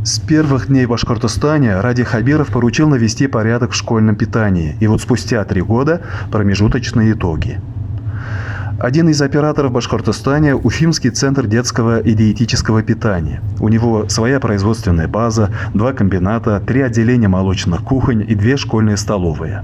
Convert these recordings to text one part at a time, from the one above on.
С первых дней в Башкортостане Ради Хабиров поручил навести порядок в школьном питании. И вот спустя 3 года промежуточные итоги. Один из операторов в Башкортостане – Уфимский центр детского и диетического питания. У него своя производственная база, 2 комбината, 3 отделения молочных кухонь и 2 школьные столовые.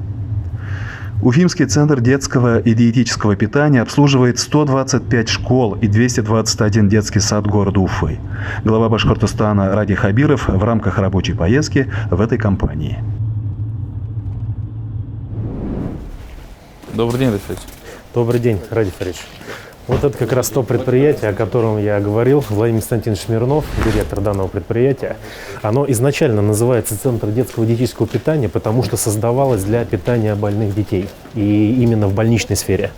Уфимский центр детского и диетического питания обслуживает 125 школ и 221 детский сад города Уфы. Глава Башкортостана Ради Хабиров в рамках рабочей поездки в этой компании. Добрый день, Рафик. Добрый день, Ради Фаридович. Вот это как раз то предприятие, о котором я говорил, Владимир Константинович Смирнов, директор данного предприятия. Оно изначально называется Центр детского и диетического питания, потому что создавалось для питания больных детей. И именно в больничной сфере.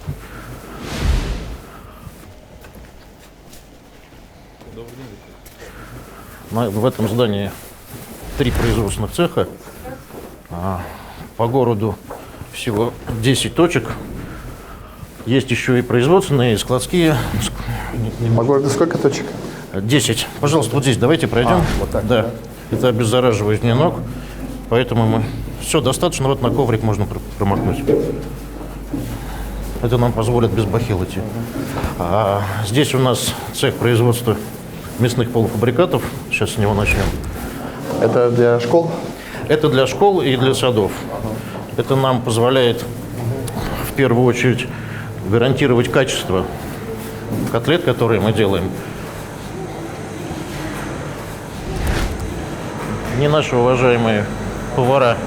В этом здании 3 производственных цеха. По городу всего 10 точек. Есть еще и производственные, и складские. По городу сколько точек? 10. Пожалуйста, вот здесь давайте пройдем. Вот так, да. Это обеззараживание ног. Поэтому мы... Все, достаточно, вот на коврик можно промокнуть. Это нам позволит без бахил идти. Здесь у нас цех производства мясных полуфабрикатов. Сейчас с него начнем. Это для школ? Это для школ и для садов. Это нам позволяет в первую очередь гарантировать качество котлет, которые мы делаем. Не наши уважаемые повара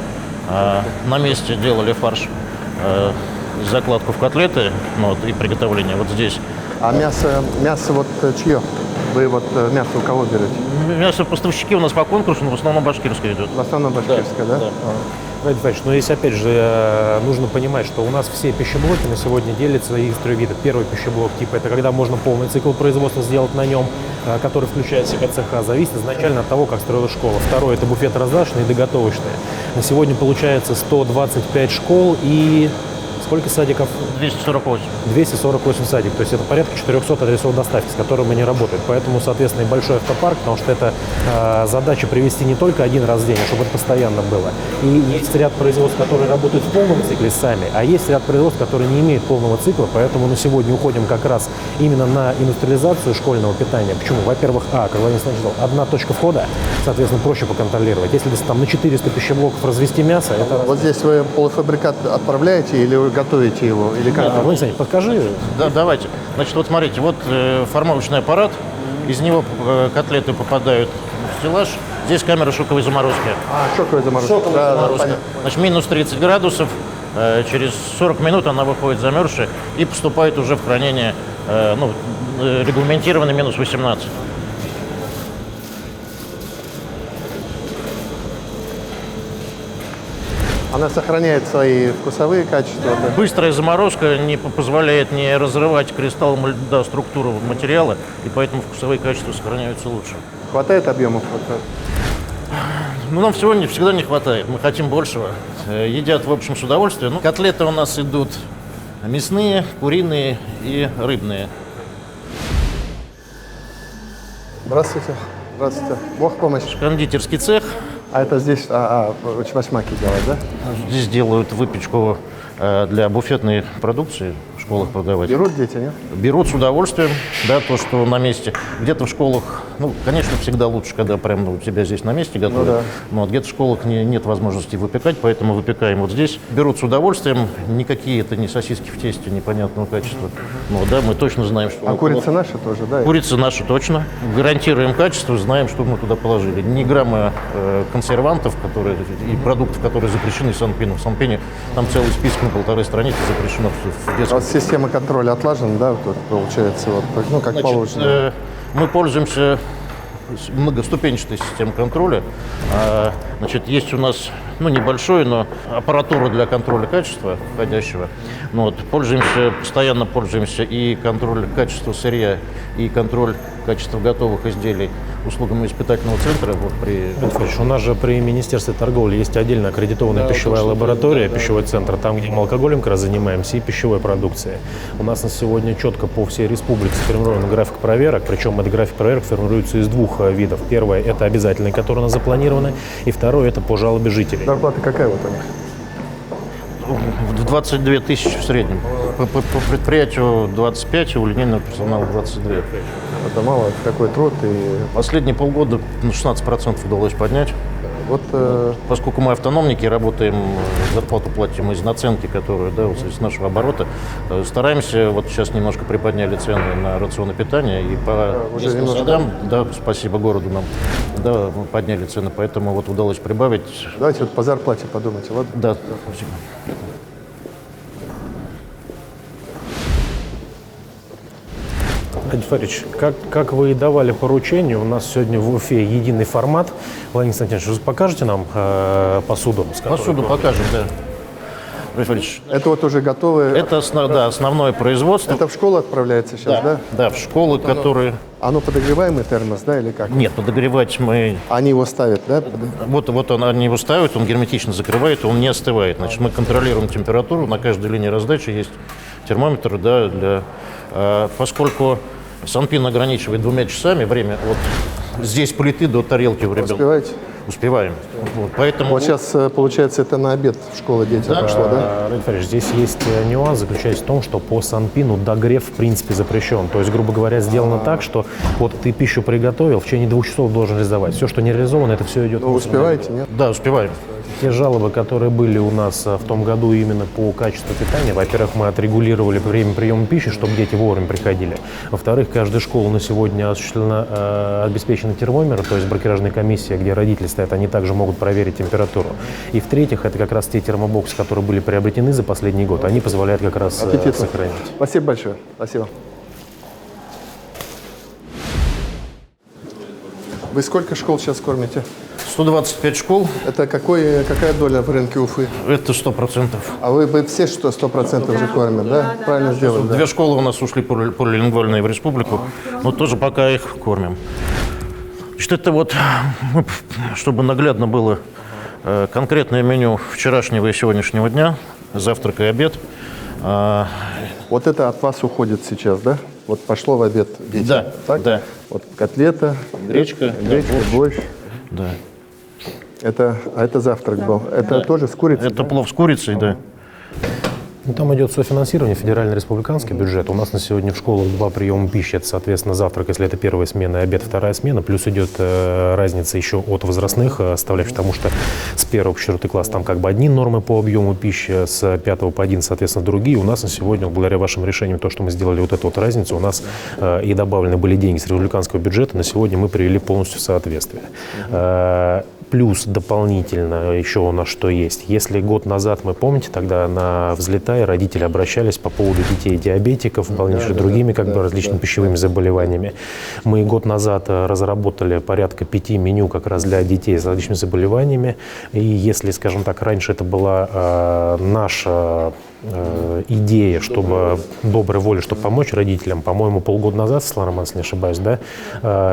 на месте делали фарш, закладку в котлеты, и приготовление вот здесь. А мясо вот чье? Вы вот мясо у кого берете? Мясо поставщики у нас по конкурсу, но в основном башкирское идет. В основном башкирское, да? Ради Фаридович, но если опять же нужно понимать, что у нас все пищеблоки на сегодня делятся из 3 вида. Первый пищеблок типа это когда можно полный цикл производства сделать на нем, который включает в себя цеха, зависит изначально от того, как строилась школа. Второй это буфет раздаточный и доготовочный. На сегодня получается 125 школ и сколько садиков? 248. 248 садиков, то есть это порядка 400 адресов доставки, с которыми они работают. Поэтому, соответственно, и большой автопарк, потому что это задача привести не только один раз в день, а чтобы это постоянно было. И есть ряд производств, которые работают в полном цикле сами, а есть ряд производств, которые не имеют полного цикла, поэтому на сегодня уходим как раз именно на индустриализацию школьного питания. Почему? Во-первых, как Владимир Александрович сказал, одна точка входа, соответственно, проще поконтролировать. Если там на 400 пищеблоков развести мясо, это... Вот здесь вы полуфабрикат отправляете или вы готовите его? Или как? Владимир Александрович, подскажи. Да, давайте. Значит, вот смотрите, вот формовочный аппарат, из него котлеты попадают в стеллаж. Здесь камера шоковой заморозки. Шоковая заморозка. Шоковая заморозка. Значит, минус 30 градусов. Через 40 минут она выходит замерзшая и поступает уже в хранение, регламентированный минус 18. Она сохраняет свои вкусовые качества. Да? Быстрая заморозка не позволяет не разрывать кристаллом льда структуру материала, и поэтому вкусовые качества сохраняются лучше. Хватает объемов? Нам всегда не хватает, мы хотим большего. Едят, в общем, с удовольствием. Котлеты у нас идут мясные, куриные и рыбные. Здравствуйте. Здравствуйте. Бог помощь. Кондитерский цех. А это здесь башмаки делают, да? Здесь делают выпечку для буфетной продукции, в школах продавать. Берут дети, нет? Берут с удовольствием, да, то, что на месте. Где-то в школах, конечно, всегда лучше, когда прямо у тебя здесь на месте готовят. Да. Но где-то в школах нет возможности выпекать, поэтому выпекаем вот здесь. Берут с удовольствием, никакие это не сосиски в тесте непонятного качества. Мы точно знаем, что... А курица наша тоже, да? Курица наша точно. Гарантируем качество, знаем, что мы туда положили. Ни грамма консервантов, и продуктов, которые запрещены Санпином. В Санпине там целый список на 1,5 страницы запрещено в детском. Вот система контроля отлажена, да, вот, получается, как положено. Мы пользуемся многоступенчатой системой контроля. Есть у нас ну, небольшой, но аппаратуру для контроля качества входящего. Ну, вот, постоянно пользуемся и контроль качества сырья, и контроль качества готовых изделий услугами испытательного центра. Вот У нас же при Министерстве торговли есть отдельно аккредитованная пищевая лаборатория, пищевой центр, там, где мы алкоголем как раз занимаемся, и пищевой продукцией. У нас на сегодня четко по всей республике сформирован график проверок, причем этот график проверок формируется из двух видов. Первое – это обязательные, которые у нас запланированы, и второе – это по жалобе жителей. Зарплата какая вот у них? 22 тысячи в среднем. По предприятию 25, у линейного персонала 22. Это мало, это такой труд. И Последние полгода на 16% удалось поднять. вот Поскольку мы автономники, работаем, зарплату платим из наценки, которую, да, вот из нашего оборота, стараемся, вот сейчас немножко приподняли цены на рационы питания, и по уже нескольким немножко. годам, да, спасибо городу нам, да, мы подняли цены, поэтому вот удалось прибавить. давайте вот по зарплате подумайте, ладно? Да, спасибо. Владимир Фаридович, как вы и давали поручение, у нас сегодня в Уфе единый формат. Владимир Константинович, вы покажете нам посуду? Посуду покажем, да. Владимир Фаридович, Это вот уже готовые. это основное производство. Это в школу отправляется сейчас, да? Да, в школы, которые... Оно подогреваемый термос, да, или как? Нет, подогревать мы... Они его ставят, да? Вот они его ставят, он герметично закрывает, он не остывает. Значит, мы контролируем температуру, на каждой линии раздачи есть термометр, да, поскольку Санпин ограничивает 2 часами время от здесь плиты до тарелки у ребенка. Успеваете? Успеваем. Вот, поэтому... Вот сейчас, получается, это на обед в школу дети пошло, да? Владимир Фаридович, здесь есть нюанс, заключается в том, что по Санпину догрев в принципе запрещен. То есть, грубо говоря, сделано так, что вот ты пищу приготовил, в течение 2 часов должен реализовать. Все, что не реализовано, это все идет. Ну, успеваете, нет? Да, успеваем. Те жалобы, которые были у нас в том году именно по качеству питания, во-первых, мы отрегулировали время приема пищи, чтобы дети вовремя приходили. Во-вторых, каждая школа на сегодня обеспечена термометром, то есть бракеражная комиссия, где родители стоят, они также могут проверить температуру. И в-третьих, это как раз те термобоксы, которые были приобретены за последний год, они позволяют как раз Аппетитно. сохранить. Спасибо большое. Спасибо. Вы сколько школ сейчас кормите? 125 школ, Это какая доля в рынке Уфы? это 100%. А вы все что 100% же кормят, да? Правильно сделали, да? 2 школы у нас ушли полилингвальные в республику, но тоже пока их кормим. Значит, это вот, чтобы наглядно было конкретное меню вчерашнего и сегодняшнего дня, завтрак и обед. Вот это от вас уходит сейчас, да? Вот пошло в обед детям, Да, так? да. Вот котлета, Гречка, борщ. Да. Это завтрак был. Это тоже с курицей? Это плов с курицей, да. Ну, там идет софинансирование, федеральный республиканский бюджет. У нас на сегодня в школах 2 приема пищи. Это, соответственно, завтрак, если это первая смена, и обед, вторая смена. Плюс идет разница еще от возрастных составляющих, потому что с 1 по 4 класс там как бы одни нормы по объему пищи, с 5 по 11, соответственно, другие. У нас на сегодня, благодаря вашим решениям, то, что мы сделали вот эту вот разницу, у нас и добавлены были деньги с республиканского бюджета. На сегодня мы привели полностью в соответствие. Плюс дополнительно еще у нас что есть. Если год назад, мы помните, тогда на «Взлетай» родители обращались по поводу детей-диабетиков, больных другими различными пищевыми заболеваниями. Мы год назад разработали порядка 5 меню как раз для детей с различными заболеваниями. И если, скажем так, раньше это была наша идея, чтобы доброй воли, чтобы помочь родителям, по-моему, полгода назад, Светлана Романовна, не ошибаюсь, да,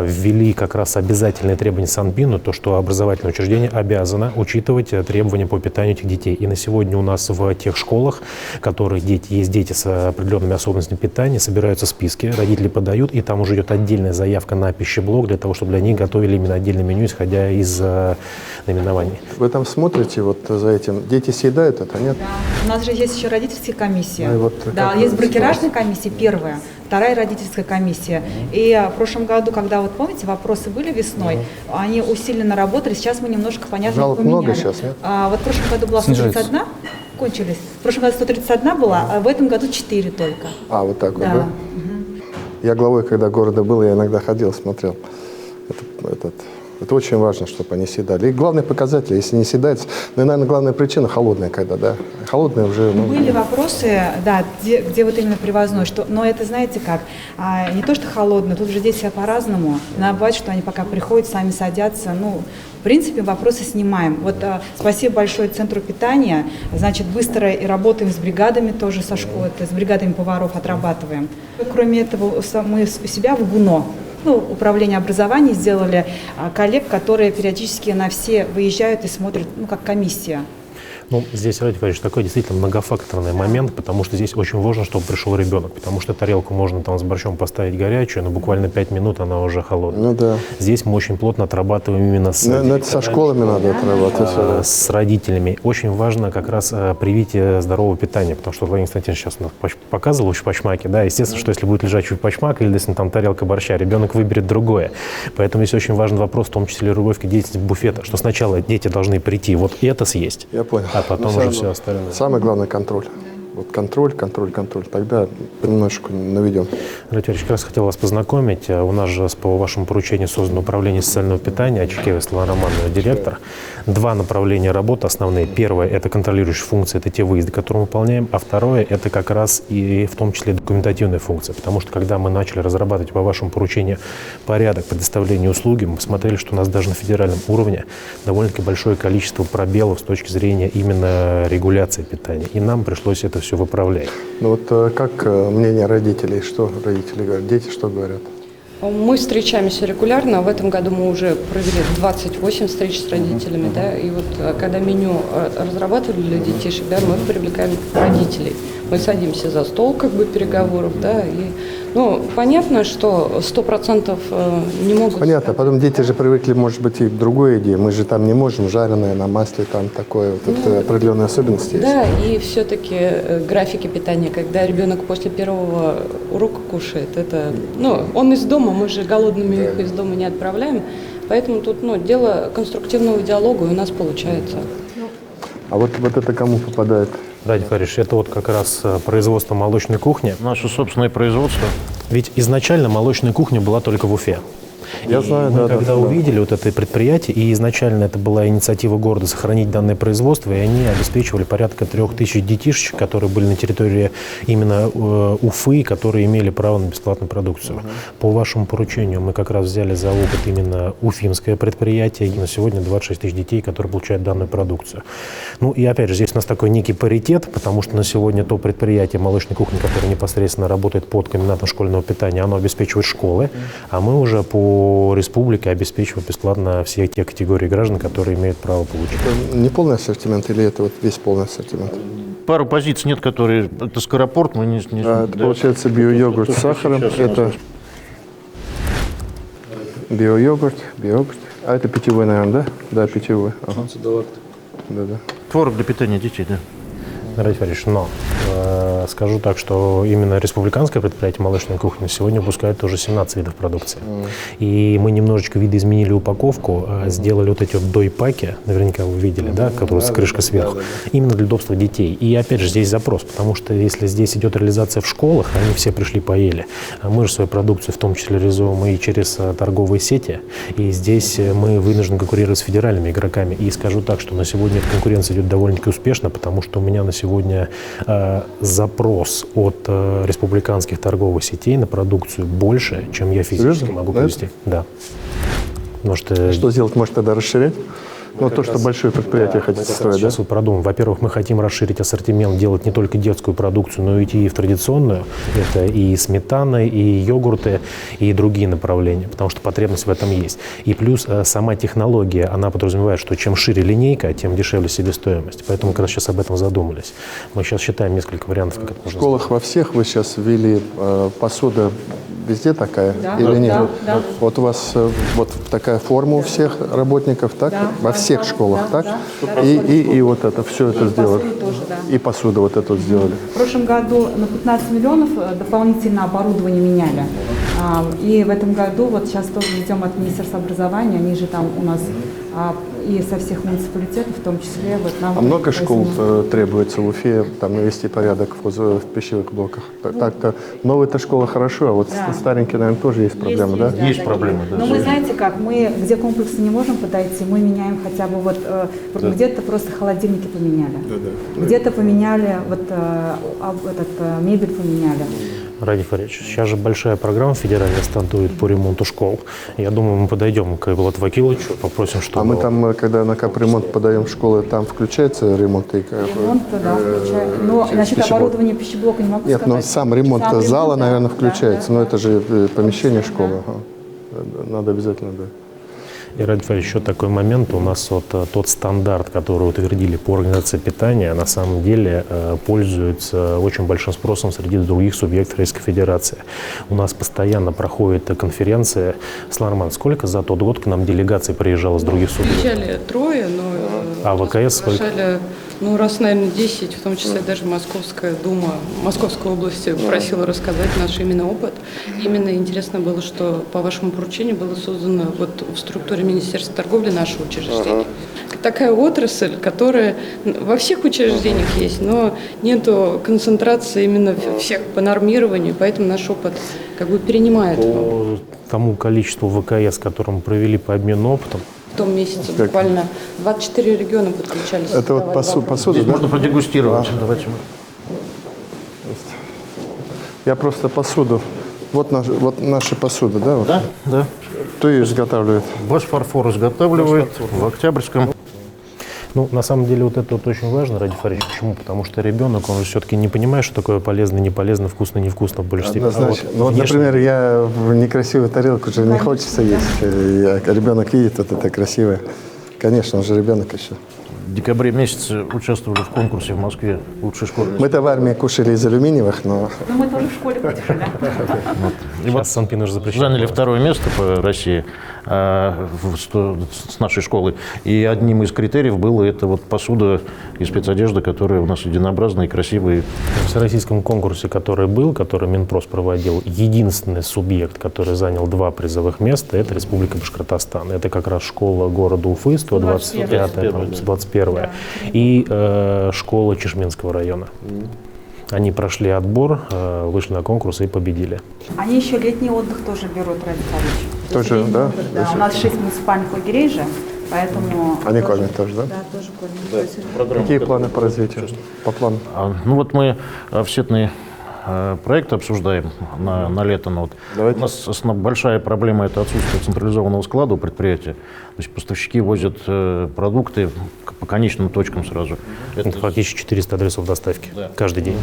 ввели как раз обязательные требования Санпину, то, что образовательное учреждение обязано учитывать требования по питанию этих детей. И на сегодня у нас в тех школах, в которых есть дети с определенными особенностями питания, собираются списки, родители подают, и там уже идет отдельная заявка на пищеблок для того, чтобы для них готовили именно отдельное меню, исходя из наименований. Вы там смотрите вот за этим? Дети съедают это, нет? Да. У нас же есть еще родительская комиссия. Ну и вот да, как есть это бракеражная комиссия, первая, вторая родительская комиссия. И в прошлом году, когда, вот помните, вопросы были весной, они усиленно работали, сейчас мы немножко, понятно, Жалоб поменяли. много сейчас, нет? Вот в прошлом году была 131, кончились. В прошлом году 131 была, а в этом году 4 только. А, вот так Да. вот, да? Я главой, когда города был, я иногда ходил, смотрел. Это очень важно, чтобы они съедали. И главный показатель, если не съедается, ну, и, наверное, главная причина холодная, когда, да. Холодная уже... Ну, Были вопросы, да, где вот именно привозной, что, но это, знаете как, не то, что холодно, тут же дети по-разному. Надо бывает, что они пока приходят, сами садятся, ну, в принципе, вопросы снимаем. Вот спасибо большое Центру питания, значит, быстро и работаем с бригадами тоже со школы, с бригадами поваров отрабатываем. Кроме этого, мы у себя в ГУНО, ну, управление образования сделали коллег, которые периодически на все выезжают и смотрят, ну, как комиссия. Ну, здесь, Радик Валерьевич, такой действительно многофакторный момент, потому что здесь очень важно, чтобы пришел ребенок, потому что тарелку можно там с борщом поставить горячую, но буквально 5 минут она уже холодная. ну да. Здесь мы очень плотно отрабатываем именно с Но это со школами надо отрабатывать. с родителями. Очень важно как раз привитие здорового питания, потому что Владимир Константинович сейчас нам показывал чупачмаки, да, естественно, что если будет лежать чупачмак или если там тарелка борща, ребенок выберет другое. Поэтому здесь очень важный вопрос, в том числе регулировки деятельности буфета, что сначала дети должны прийти вот это съесть, Я понял. а потом Ну, уже все остальное. Самый главный контроль. Вот контроль. Тогда немножечко наведем. Радик Валерьевич, как раз хотел вас познакомить. У нас же по вашему поручению создано управление социального питания, Ачикеева Светлана Романовна, директор. 2 направления работы основные. Первое – это контролирующие функции, это те выезды, которые мы выполняем. А второе – это как раз и в том числе документативные функции. Потому что когда мы начали разрабатывать по вашему поручению порядок предоставления услуги, мы посмотрели, что у нас даже на федеральном уровне довольно-таки большое количество пробелов с точки зрения именно регуляции питания. И нам пришлось это все выправлять. Ну вот как мнение родителей? Что родители говорят? Дети что говорят? Мы встречаемся регулярно. В этом году мы уже провели 28 встреч с родителями. Да? И вот когда меню разрабатывали для детишек, да, мы привлекаем родителей. Мы садимся за стол как бы переговоров. Да? И, ну, понятно, что 100% не могут... Понятно. Потом дети же привыкли, может быть, и к другой идее. Мы же там не можем жареное на масле, там такое, вот это определенные особенности есть. Да, и все-таки графики питания, когда ребенок после первого урока кушает, это, ну, он из дома, мы же голодными их из дома не отправляем, поэтому тут, ну, дело конструктивного диалога у нас получается. А вот это кому попадает? Радик Валерьевич, это вот как раз производство молочной кухни. Наше собственное производство. Ведь изначально молочная кухня была только в Уфе. Я знаю, мы да. когда увидели вот это предприятие, и изначально это была инициатива города сохранить данное производство, и они обеспечивали порядка 3000 детишек, которые были на территории именно Уфы, которые имели право на бесплатную продукцию. По вашему поручению мы как раз взяли за опыт именно уфимское предприятие, и на сегодня 26 тысяч детей, которые получают данную продукцию. Ну и опять же, здесь у нас такой некий паритет, потому что на сегодня то предприятие молочной кухни, которое непосредственно работает под комбинатом школьного питания, оно обеспечивает школы, а мы уже по республике обеспечиваем бесплатно все те категории граждан, которые имеют право получить. Это не полный ассортимент или это вот весь полный ассортимент? Пару позиций нет, которые... Это скоропорт, мы не... Это получается био-йогурт с сахаром. Это био-йогурт. А это питьевой, наверное, да? Да, питьевой. Ага. Да. Творог для питания детей, да. Радик Валерьевич, но скажу так, что именно республиканское предприятие молочной кухни сегодня выпускает тоже 17 видов продукции. И мы немножечко видоизменили упаковку, сделали вот эти вот дой-паки, наверняка вы видели, да, которые с крышкой сверху, именно для удобства детей. И опять же здесь запрос, потому что если здесь идет реализация в школах, они все пришли поели, а мы же свою продукцию в том числе реализуем и через торговые сети, и здесь мы вынуждены конкурировать с федеральными игроками. И скажу так, что на сегодня эта конкуренция идет довольно-таки успешно, потому что у меня на сегодня запрос от республиканских торговых сетей на продукцию больше, чем я физически Серьезно? могу привести. Да. Потому что Что сделать? Может тогда расширять? Ну, то, что большое предприятие хотите строить, да? сейчас вот продумаем. Во-первых, мы хотим расширить ассортимент, делать не только детскую продукцию, но и идти в традиционную. Это и сметаны, и йогурты, и другие направления, потому что потребность в этом есть. И плюс сама технология, она подразумевает, что чем шире линейка, тем дешевле себестоимость. Поэтому как раз сейчас об этом задумались. Мы сейчас считаем несколько вариантов, как это В можно школах во всех вы сейчас ввели посуда везде такая или нет? Да. Вот у вас вот такая форма у всех работников, так? Во всех школах, так? И вот это, все это сделали. посуду тоже, да. И посуду вот эту вот сделали. В прошлом году на 15 миллионов дополнительно оборудование меняли. И в этом году, вот сейчас тоже ждем от Министерства образования, они же там у нас и со всех муниципалитетов, в том числе вот нам. А много школ требуется в Уфе там навести порядок в пищевых блоках? Так-то новая-то школа хорошо, а вот старенькие, наверное, тоже есть проблемы, да? Есть проблемы, да. Но мы, знаете как, мы где комплексы не можем подойти, мы меняем хотя бы вот где-то просто холодильники поменяли, где-то поменяли мебель поменяли. Ради Фаридович, сейчас же большая программа федеральная стартует по ремонту школ. Я думаю, мы подойдем к Булату Вакиловичу, попросим, чтобы... А мы там, когда на капремонт подаем в школы, там включается ремонт? Ремонт, да, включается. Но насчет оборудования пищеблока не могу сказать. Нет, но сам ремонт зала, наверное, включается. Но это же помещение школы. Надо обязательно, да. И, Ради Фаридович, еще такой момент. У нас вот тот стандарт, который утвердили по организации питания, на самом деле пользуется очень большим спросом среди других субъектов Российской Федерации. У нас постоянно проходит конференция. Сларман, сколько за тот год к нам делегаций приезжало с других субъектов? Приезжали трое, но А ВКС сколько? приглашали, раз, наверное, 10, в том числе даже Московская дума Московской области просила рассказать наш именно опыт. Именно интересно было, что по вашему поручению было создано вот в структуре Министерства торговли наше учреждение. Такая отрасль, которая во всех учреждениях есть, но нету концентрации именно всех по нормированию, поэтому наш опыт перенимает. По тому количеству ВКС, которое мы провели по обмену опытом, В том месяце буквально 24 региона подключались. Это вот посуда, Здесь да? можно продегустировать. Давайте мы. Я просто посуду. Вот наша посуда, да? Вот. Да, да. Кто ее изготавливает? Башфарфор изготавливает в Октябрьском. на самом деле, вот это вот очень важно, Ради Фаридович. Почему? Потому что ребенок, он же все-таки не понимает, что такое полезно, не полезно, вкусно, невкусно в большей степени. Однозначно. внешне- Например, я в некрасивую тарелку уже не хочется есть. Ребенок видит вот это красивое. Конечно, он же ребенок еще. В декабре месяце участвовали в конкурсе в Москве «Лучшая школьная». Мы-то в армии кушали из алюминиевых, но Но мы тоже в школе кушали. И вот Сейчас Санпин уже запрещен. заняли второе место по России с нашей школы. И одним из критериев было это вот посуда и спецодежда, которая у нас единообразная и красивая. В всероссийском конкурсе, который был, который Минпрос проводил, единственный субъект, который занял 2 призовых места, это Республика Башкортостан. Это как раз школа города Уфы, 125-я, 121-я, и школа Чешминского района. Они прошли отбор, вышли на конкурс и победили. Они еще летний отдых тоже берут, Ради Фаридович. Тоже, Летний да? отдых, да. У нас 6 муниципальных лагерей же, поэтому... они кормят тоже, да? Да, тоже кормят. Какие планы по развитию? По плану? Вот мы офсетный проект обсуждаем на лето. Но Давайте. У нас большая проблема – это отсутствие централизованного склада у предприятия. То есть поставщики возят продукты по конечным точкам сразу. Это фактически 400 адресов доставки каждый день.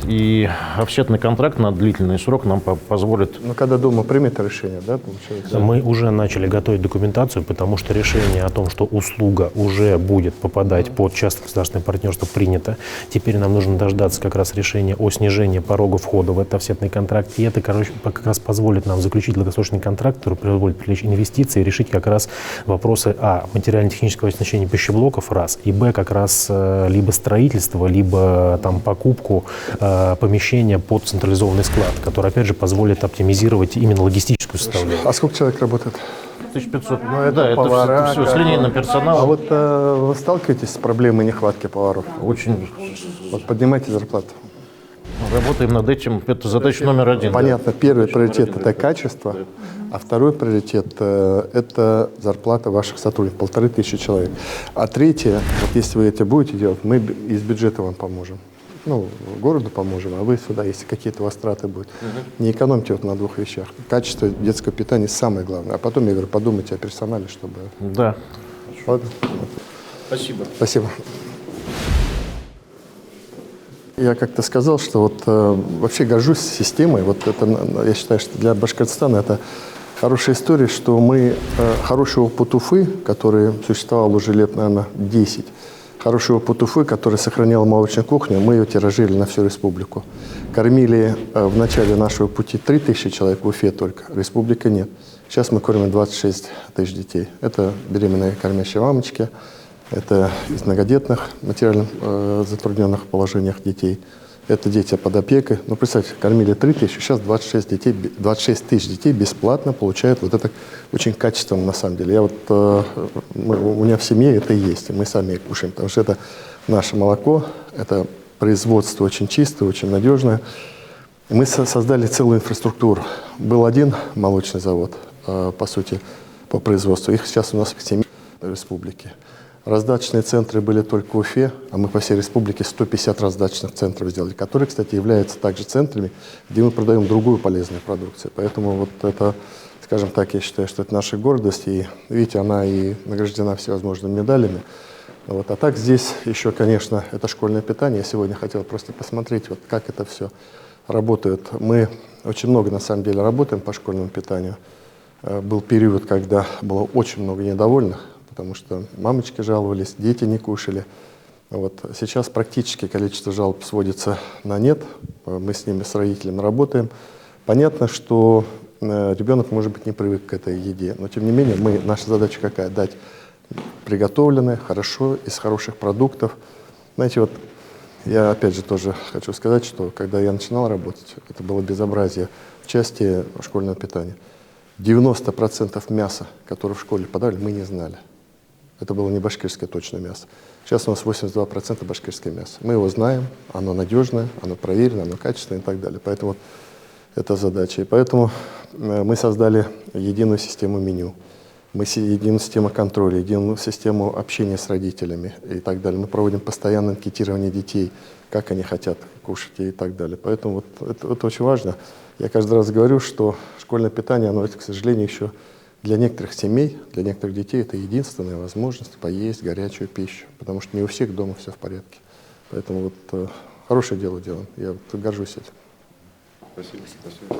И офсетный контракт на длительный срок нам позволит. Ну, когда Дума примет решение, да, получается? Мы уже начали готовить документацию, потому что решение о том, что услуга уже будет попадать под частно-государственное партнерство, принято. Теперь нам нужно дождаться как раз решения о снижении порога входа в этот офсетный контракт. И это, как раз позволит нам заключить долгосрочный контракт, который позволит привлечь инвестиции и решить как раз вопросы материально-технического оснащения пищеблоков, раз, и как раз либо строительство, либо там покупку помещения под централизованный склад, который, опять же, позволит оптимизировать именно логистическую составляющую. А сколько человек работает? 1500. это повара, это все с линейным персоналом. А вот вы сталкиваетесь с проблемой нехватки поваров? Очень Вот поднимайте зарплату. работаем над этим. Это задача номер 1. Понятно, первый приоритет – это качество, а второй приоритет – это зарплата ваших сотрудников, 1500 человек. А третье, вот если вы это будете делать, мы из бюджета вам поможем. Городу поможем, а вы сюда, если какие-то у вас траты будут. Не экономьте на 2 вещах. Качество детского питания самое главное. А потом, я говорю, подумайте о персонале, чтобы… Да. Ладно? Спасибо. Спасибо. Я как-то сказал, что вообще горжусь системой. Я считаю, что для Башкортостана это хорошая история, что мы хороший опыт Уфы, который существовал уже лет, наверное, 10, хороший опыт Уфы, который сохранял молочную кухню, мы ее тиражировали на всю республику. Кормили в начале нашего пути 3000 человек в Уфе только, республика нет. Сейчас мы кормим 26 тысяч детей. Это беременные кормящие мамочки, это из многодетных, материально затрудненных положениях детей. Это дети под опекой. Ну, представьте, кормили 3000, сейчас 26 тысяч детей бесплатно получают вот это очень качественно на самом деле. У меня в семье это и есть, и мы сами их кушаем, потому что это наше молоко, это производство очень чистое, очень надежное. Мы создали целую инфраструктуру. Был один молочный завод, по сути, по производству. Их сейчас у нас в 7 республике. Раздаточные центры были только в Уфе, а мы по всей республике 150 раздаточных центров сделали, которые, кстати, являются также центрами, где мы продаем другую полезную продукцию. Поэтому вот это, скажем так, я считаю, что это наша гордость. И видите, она и награждена всевозможными медалями. Вот. А так здесь еще, конечно, это школьное питание. Я сегодня хотел просто посмотреть, вот как это все работает. Мы очень много, на самом деле, работаем по школьному питанию. Был период, когда было очень много недовольных, потому что мамочки жаловались, дети не кушали. Вот. Сейчас практически количество жалоб сводится на нет. Мы с ними, с родителями работаем. Понятно, что ребенок, может быть, не привык к этой еде, но тем не менее наша задача какая? Дать приготовленное, хорошо, из хороших продуктов. Знаете, вот я опять же тоже хочу сказать, что когда я начинал работать, это было безобразие в части школьного питания. 90% мяса, которое в школе подали, мы не знали. Это было не башкирское точное мясо. Сейчас у нас 82% башкирское мясо. Мы его знаем, оно надежное, оно проверено, оно качественное и так далее. Поэтому это задача. И поэтому мы создали единую систему меню, единую систему контроля, единую систему общения с родителями и так далее. Мы проводим постоянное анкетирование детей, как они хотят кушать и так далее. Поэтому вот это очень важно. Я каждый раз говорю, что школьное питание, оно, к сожалению, еще для некоторых семей, для некоторых детей это единственная возможность поесть горячую пищу, потому что не у всех дома все в порядке. Поэтому вот хорошее дело делаем. Я горжусь этим. Спасибо.